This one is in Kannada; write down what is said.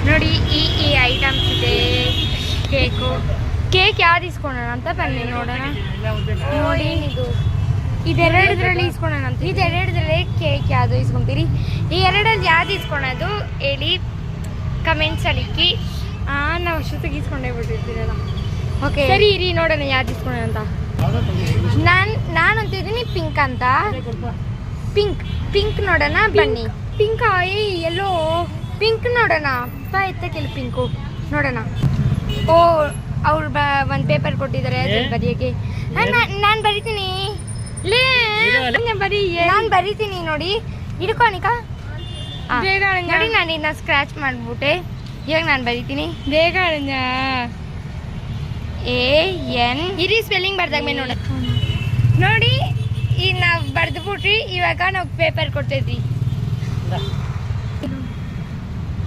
ನೋಡಿ ಈ ಐಟಮ್ಸ್ ಇದೆ. ಕೇಕ್ ಯಾವ್ದು ಇಸ್ಕೊಳ್ಳೋಣ ಅಂತ ಬನ್ನಿ ನೋಡೋಣ. ನೋಡಿ ಇದೆರಡರಲ್ಲಿ ಇಸ್ಕೊಳ್ಳೋಣ ಅಂತ. ಇದೆರಡರಲ್ಲಿ ಕೇಕ್ ಯಾವುದು ಇಸ್ಕೊಂತೀರಿ? ಈ ಎರಡರಲ್ಲಿ ಯಾವ್ದು ಇಸ್ಕೊಳ್ಳೋದು ಹೇಳಿ ಕಮೆಂಟ್ಸಲ್ಲಿ ಇಕ್ಕಿ. ನಾವು ಅಷ್ಟೊತ್ತಿಗೆ ಇಸ್ಕೊಂಡೇ ಬಿಟ್ಟಿರ್ತೀರಲ್ಲ. ಓಕೆ ಸರಿ ಇರಿ ನೋಡೋಣ ಯಾವ್ದು ಇಸ್ಕೊಳ್ಳೋಣ ಅಂತ. ನಾನು ಅಂತಿದ್ದೀನಿ ಪಿಂಕ್ ಅಂತ. ಪಿಂಕ್ ನೋಡೋಣ ಬನ್ನಿ. ಪಿಂಕ್ ಎಲ್ಲೋ ಪಿಂಕ್ ನೋಡೋಣ ಬಾ ಎತ್ತಕ್ಕೆಲ್ಲ ಪಿಂಕು ನೋಡೋಣ. ಓ ಅವ್ರು ಒಂದು ಪೇಪರ್ ಕೊಟ್ಟಿದ್ದಾರೆ ಅದ್ರಲ್ಲಿ ಬರೆಯೋಕ್ಕೆ. ನಾನು ಬರಿತೀನಿ ನಾನು ಬರಿತೀನಿ ನೋಡಿ ಹಿಡ್ಕೊಣಿಕ ಬೇಗ ನೋಡಿ. ನಾನು ಇದನ್ನ ಸ್ಕ್ರ್ಯಾಚ್ ಮಾಡಿಬಿಟ್ಟೆ. ಇವಾಗ ನಾನು ಬರಿತೀನಿ ಬೇಗ. AN ಇರಿ ಸ್ಪೆಲ್ಲಿಂಗ್ ಬರ್ದಾಗ ಮೇಲೆ ನೋಡಿ ಈಗ ನಾವು ಬರೆದು ಬಿಟ್ರಿ. ಇವಾಗ ನಾವು ಪೇಪರ್ ಕೊಡ್ತಿದ್ವಿ.